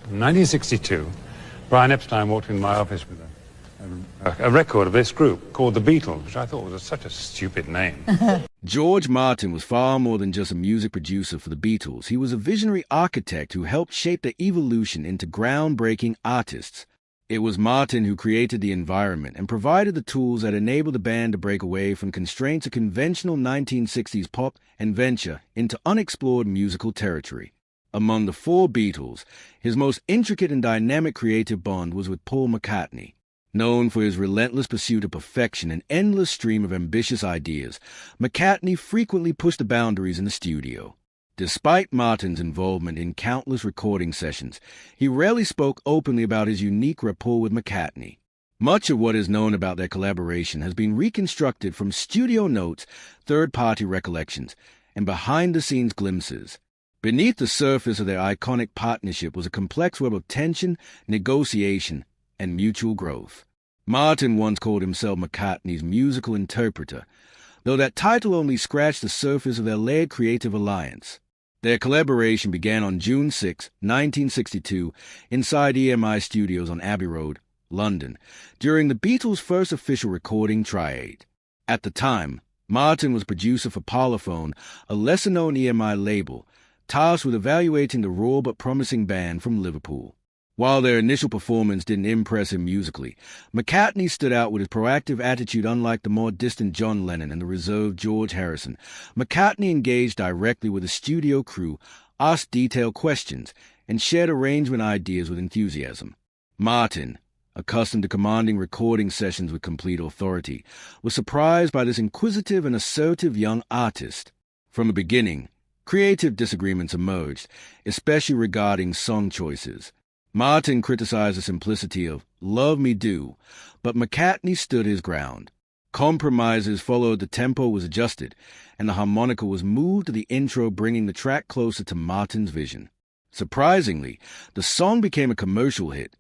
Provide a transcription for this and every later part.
In 1962, Brian Epstein walked in my office with a record of this group called the Beatles, which I thought was such a stupid name. George Martin was far more than just a music producer for the Beatles. He was a visionary architect who helped shape their evolution into groundbreaking artists. It was Martin who created the environment and provided the tools that enabled the band to break away from constraints of conventional 1960s pop and venture into unexplored musical territory. Among the four Beatles, his most intricate and dynamic creative bond was with Paul McCartney. Known for his relentless pursuit of perfection and endless stream of ambitious ideas, McCartney frequently pushed the boundaries in the studio. Despite Martin's involvement in countless recording sessions, he rarely spoke openly about his unique rapport with McCartney. Much of what is known about their collaboration has been reconstructed from studio notes, third-party recollections, and behind-the-scenes glimpses. Beneath the surface of their iconic partnership was a complex web of tension, negotiation, and mutual growth. Martin once called himself McCartney's musical interpreter, though that title only scratched the surface of their layered creative alliance. Their collaboration began on June 6, 1962, inside EMI Studios on Abbey Road, London, during the Beatles' first official recording triad. At the time, Martin was producer for Parlophone, a lesser-known EMI label, tasked with evaluating the raw but promising band from Liverpool. While their initial performance didn't impress him musically, McCartney stood out with his proactive attitude unlike the more distant John Lennon and the reserved George Harrison. McCartney engaged directly with the studio crew, asked detailed questions, and shared arrangement ideas with enthusiasm. Martin, accustomed to commanding recording sessions with complete authority, was surprised by this inquisitive and assertive young artist. From the beginning, creative disagreements emerged, especially regarding song choices. Martin criticized the simplicity of Love Me Do, but McCartney stood his ground. Compromises followed, the tempo was adjusted, and the harmonica was moved to the intro, bringing the track closer to Martin's vision. Surprisingly, the song became a commercial hit,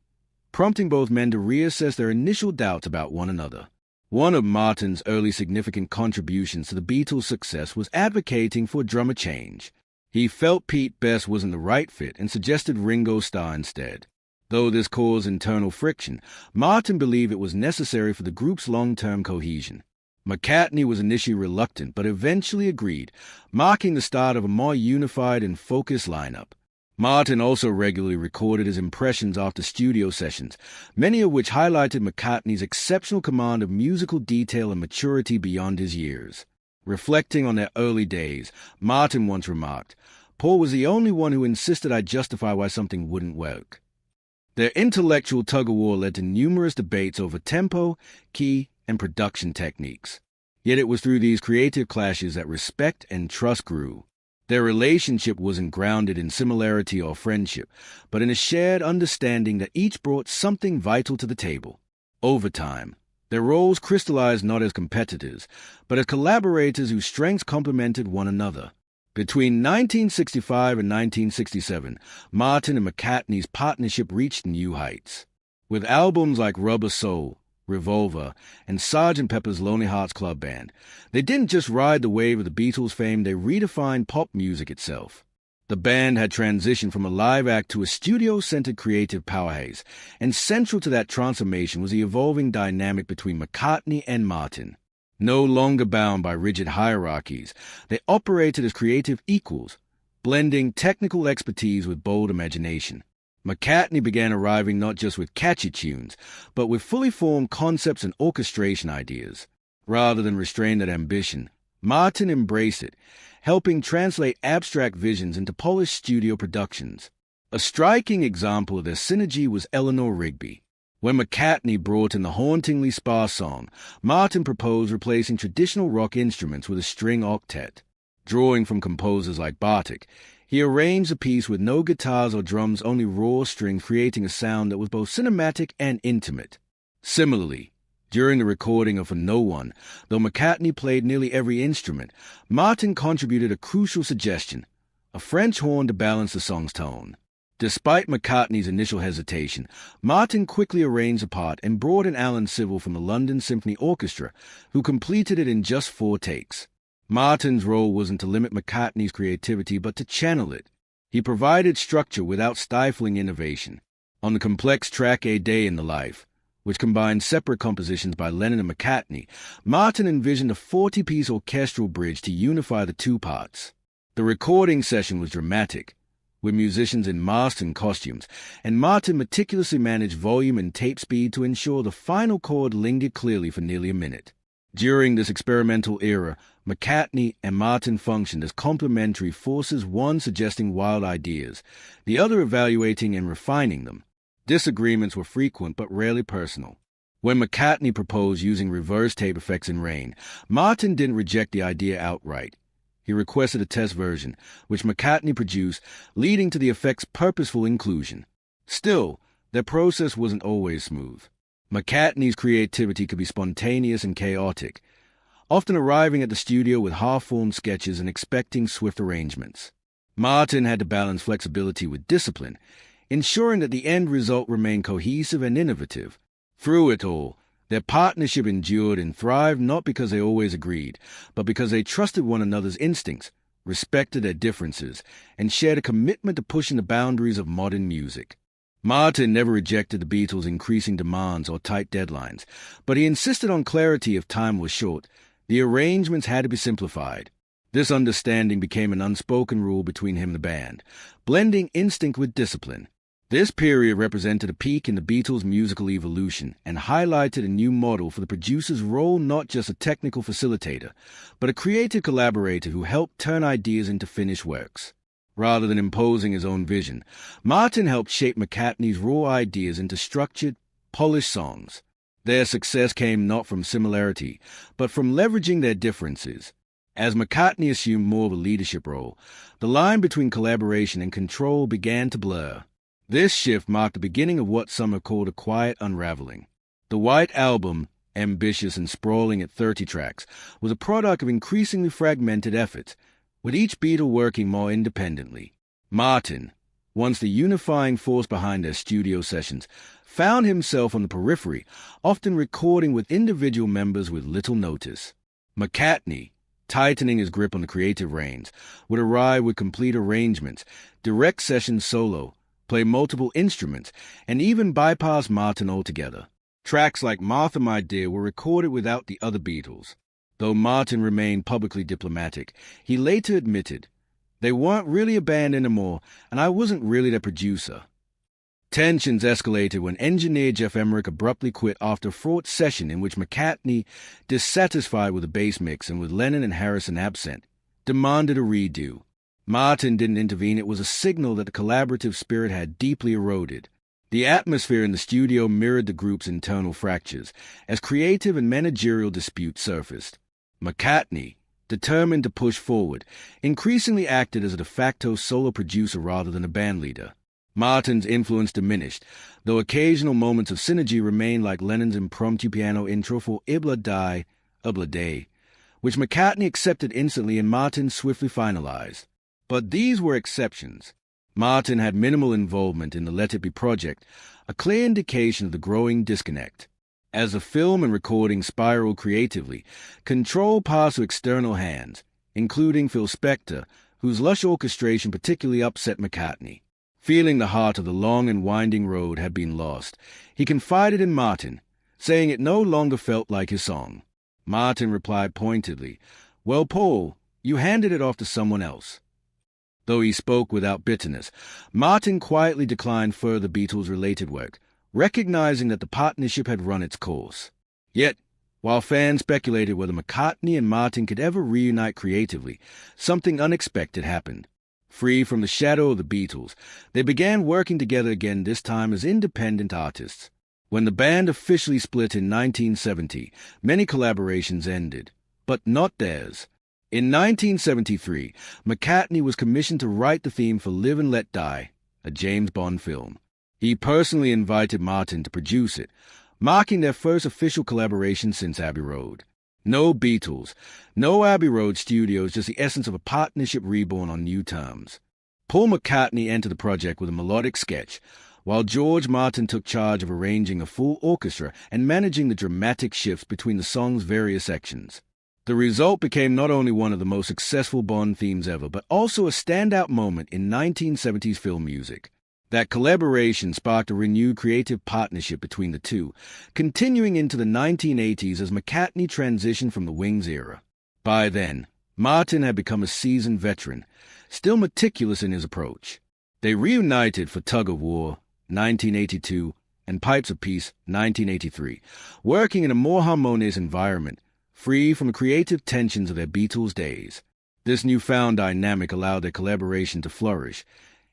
prompting both men to reassess their initial doubts about one another. One of Martin's early significant contributions to the Beatles' success was advocating for a drummer change. He felt Pete Best wasn't the right fit and suggested Ringo Starr instead. Though this caused internal friction, Martin believed it was necessary for the group's long-term cohesion. McCartney was initially reluctant but eventually agreed, marking the start of a more unified and focused lineup. Martin also regularly recorded his impressions after studio sessions, many of which highlighted McCartney's exceptional command of musical detail and maturity beyond his years. Reflecting on their early days, Martin once remarked, "Paul was the only one who insisted I justify why something wouldn't work." Their intellectual tug-of-war led to numerous debates over tempo, key, and production techniques. Yet it was through these creative clashes that respect and trust grew. Their relationship wasn't grounded in similarity or friendship, but in a shared understanding that each brought something vital to the table. Over time, their roles crystallized not as competitors, but as collaborators whose strengths complemented one another. Between 1965 and 1967, Martin and McCartney's partnership reached new heights. With albums like Rubber Soul, Revolver, and Sgt. Pepper's Lonely Hearts Club Band, they didn't just ride the wave of the Beatles' fame, they redefined pop music itself. The band had transitioned from a live act to a studio-centered creative powerhouse, and central to that transformation was the evolving dynamic between McCartney and Martin. No longer bound by rigid hierarchies, they operated as creative equals, blending technical expertise with bold imagination. McCartney began arriving not just with catchy tunes, but with fully formed concepts and orchestration ideas. Rather than restrain that ambition, Martin embraced it, helping translate abstract visions into polished studio productions. A striking example of their synergy was Eleanor Rigby. When McCartney brought in the hauntingly sparse song, Martin proposed replacing traditional rock instruments with a string octet. Drawing from composers like Bartók, he arranged the piece with no guitars or drums, only raw strings, creating a sound that was both cinematic and intimate. Similarly, during the recording of For No One, though McCartney played nearly every instrument, Martin contributed a crucial suggestion, a French horn to balance the song's tone. Despite McCartney's initial hesitation, Martin quickly arranged the part and brought in Alan Civil from the London Symphony Orchestra, who completed it in just 4 takes. Martin's role wasn't to limit McCartney's creativity, but to channel it. He provided structure without stifling innovation. On the complex track A Day in the Life, which combined separate compositions by Lennon and McCartney, Martin envisioned a 40-piece orchestral bridge to unify the two parts. The recording session was dramatic, with musicians in masks and costumes, and Martin meticulously managed volume and tape speed to ensure the final chord lingered clearly for nearly a minute. During this experimental era, McCartney and Martin functioned as complementary forces, one suggesting wild ideas, the other evaluating and refining them. Disagreements were frequent but rarely personal. When McCartney proposed using reverse tape effects in Rain, Martin didn't reject the idea outright. He requested a test version, which McCartney produced, leading to the effect's purposeful inclusion. Still, their process wasn't always smooth. McCartney's creativity could be spontaneous and chaotic, often arriving at the studio with half-formed sketches and expecting swift arrangements. Martin had to balance flexibility with discipline, ensuring that the end result remained cohesive and innovative. Through it all, their partnership endured and thrived not because they always agreed, but because they trusted one another's instincts, respected their differences, and shared a commitment to pushing the boundaries of modern music. Martin never rejected the Beatles' increasing demands or tight deadlines, but he insisted on clarity if time was short. The arrangements had to be simplified. This understanding became an unspoken rule between him and the band, blending instinct with discipline. This period represented a peak in the Beatles' musical evolution and highlighted a new model for the producer's role, not just a technical facilitator, but a creative collaborator who helped turn ideas into finished works. Rather than imposing his own vision, Martin helped shape McCartney's raw ideas into structured, polished songs. Their success came not from similarity, but from leveraging their differences. As McCartney assumed more of a leadership role, the line between collaboration and control began to blur. This shift marked the beginning of what some have called a quiet unraveling. The White Album, ambitious and sprawling at 30 tracks, was a product of increasingly fragmented efforts, with each Beatle working more independently. Martin, once the unifying force behind their studio sessions, found himself on the periphery, often recording with individual members with little notice. McCartney, tightening his grip on the creative reins, would arrive with complete arrangements, direct sessions solo, play multiple instruments, and even bypass Martin altogether. Tracks like Martha My Dear were recorded without the other Beatles. Though Martin remained publicly diplomatic, he later admitted, "They weren't really a band anymore, and I wasn't really their producer." Tensions escalated when engineer Jeff Emmerich abruptly quit after a fraught session in which McCartney, dissatisfied with the bass mix and with Lennon and Harrison absent, demanded a redo. Martin didn't intervene. It was a signal that the collaborative spirit had deeply eroded. The atmosphere in the studio mirrored the group's internal fractures, as creative and managerial disputes surfaced. McCartney, determined to push forward, increasingly acted as a de facto solo producer rather than a bandleader. Martin's influence diminished, though occasional moments of synergy remained, like Lennon's impromptu piano intro for Ibla Die, Ubla Day, which McCartney accepted instantly and Martin swiftly finalized. But these were exceptions. Martin had minimal involvement in the Let It Be project, a clear indication of the growing disconnect. As the film and recording spiraled creatively, control passed to external hands, including Phil Spector, whose lush orchestration particularly upset McCartney. Feeling the heart of the long and winding road had been lost, he confided in Martin, saying it no longer felt like his song. Martin replied pointedly, "Well, Paul, you handed it off to someone else." Though he spoke without bitterness, Martin quietly declined further Beatles-related work, recognizing that the partnership had run its course. Yet, while fans speculated whether McCartney and Martin could ever reunite creatively, something unexpected happened. Free from the shadow of the Beatles, they began working together again, this time as independent artists. When the band officially split in 1970, many collaborations ended, but not theirs. In 1973, McCartney was commissioned to write the theme for Live and Let Die, a James Bond film. He personally invited Martin to produce it, marking their first official collaboration since Abbey Road. No Beatles, no Abbey Road Studios, just the essence of a partnership reborn on new terms. Paul McCartney entered the project with a melodic sketch, while George Martin took charge of arranging a full orchestra and managing the dramatic shifts between the song's various sections. The result became not only one of the most successful Bond themes ever, but also a standout moment in 1970s film music. That collaboration sparked a renewed creative partnership between the two, continuing into the 1980s as McCartney transitioned from the Wings era. By then, Martin had become a seasoned veteran, still meticulous in his approach. They reunited for Tug of War, 1982, and Pipes of Peace, 1983, working in a more harmonious environment, free from the creative tensions of their Beatles days. This newfound dynamic allowed their collaboration to flourish,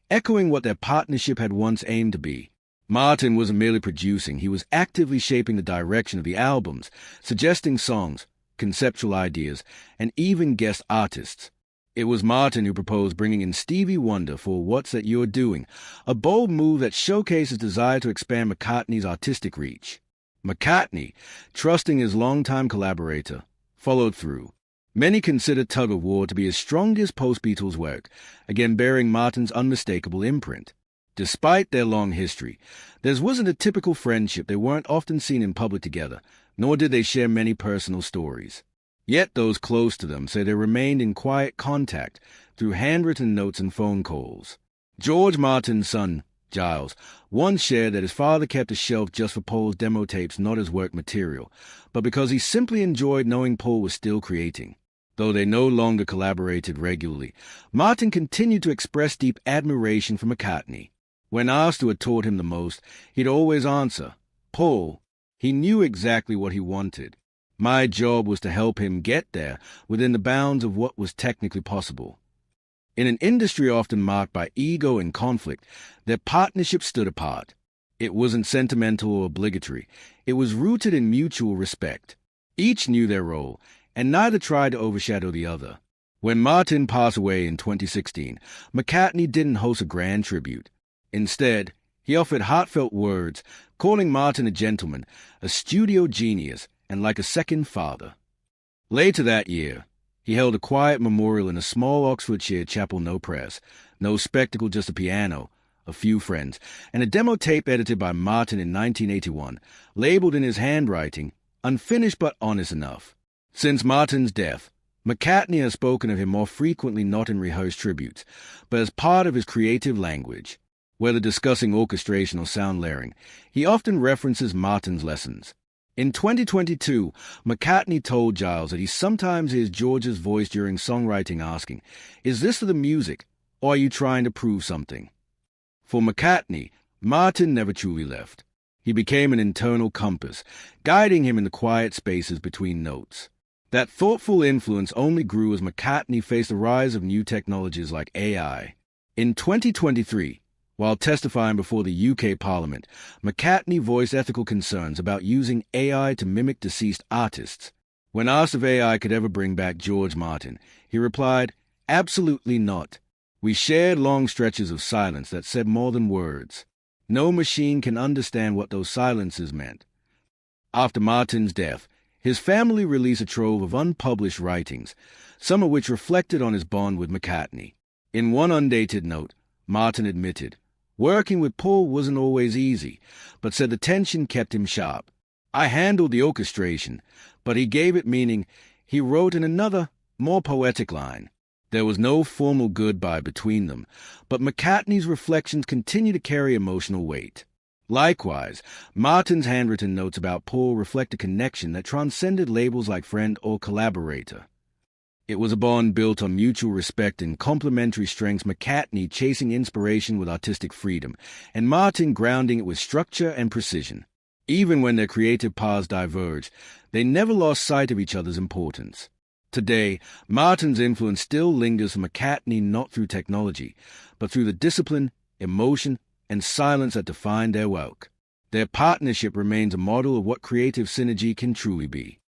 echoing what their partnership had once aimed to be. Martin wasn't merely producing, he was actively shaping the direction of the albums, suggesting songs, conceptual ideas, and even guest artists. It was Martin who proposed bringing in Stevie Wonder for What's That You're Doing, a bold move that showcased his desire to expand McCartney's artistic reach. McCartney, trusting his longtime collaborator, followed through. Many consider Tug of War to be his strongest post-Beatles work, again bearing Martin's unmistakable imprint. Despite their long history, theirs wasn't a typical friendship. They weren't often seen in public together, nor did they share many personal stories. Yet those close to them say they remained in quiet contact through handwritten notes and phone calls. George Martin's son, Giles, once shared that his father kept a shelf just for Paul's demo tapes, not as work material, but because he simply enjoyed knowing Paul was still creating. Though they no longer collaborated regularly, Martin continued to express deep admiration for McCartney. When asked who had taught him the most, he'd always answer, Paul. He knew exactly what he wanted. My job was to help him get there within the bounds of what was technically possible. In an industry often marked by ego and conflict, their partnership stood apart. It wasn't sentimental or obligatory. It was rooted in mutual respect. Each knew their role, and neither tried to overshadow the other. When Martin passed away in 2016, McCartney didn't host a grand tribute. Instead, he offered heartfelt words, calling Martin a gentleman, a studio genius, and like a second father. Later that year, he held a quiet memorial in a small Oxfordshire chapel, no press, no spectacle, just a piano, a few friends, and a demo tape edited by Martin in 1981, labeled in his handwriting, unfinished but honest enough. Since Martin's death, McCartney has spoken of him more frequently not in rehearsed tributes, but as part of his creative language. Whether discussing orchestration or sound layering, he often references Martin's lessons. In 2022, McCartney told Giles that he sometimes hears George's voice during songwriting asking, "Is this for the music, or are you trying to prove something?" For McCartney, Martin never truly left. He became an internal compass, guiding him in the quiet spaces between notes. That thoughtful influence only grew as McCartney faced the rise of new technologies like AI. In 2023, while testifying before the UK Parliament, McCartney voiced ethical concerns about using AI to mimic deceased artists. When asked if AI could ever bring back George Martin, he replied, "Absolutely not. We shared long stretches of silence that said more than words. No machine can understand what those silences meant." After Martin's death, his family released a trove of unpublished writings, some of which reflected on his bond with McCartney. In one undated note, Martin admitted, working with Paul wasn't always easy, but said the tension kept him sharp. "I handled the orchestration, but he gave it meaning," he wrote in another, more poetic line. There was no formal goodbye between them, but McCartney's reflections continue to carry emotional weight. Likewise, Martin's handwritten notes about Paul reflect a connection that transcended labels like friend or collaborator. It was a bond built on mutual respect and complementary strengths, McCartney chasing inspiration with artistic freedom, and Martin grounding it with structure and precision. Even when their creative paths diverged, they never lost sight of each other's importance. Today, Martin's influence still lingers for McCartney, not through technology, but through the discipline, emotion, and silence that define their work. Their partnership remains a model of what creative synergy can truly be.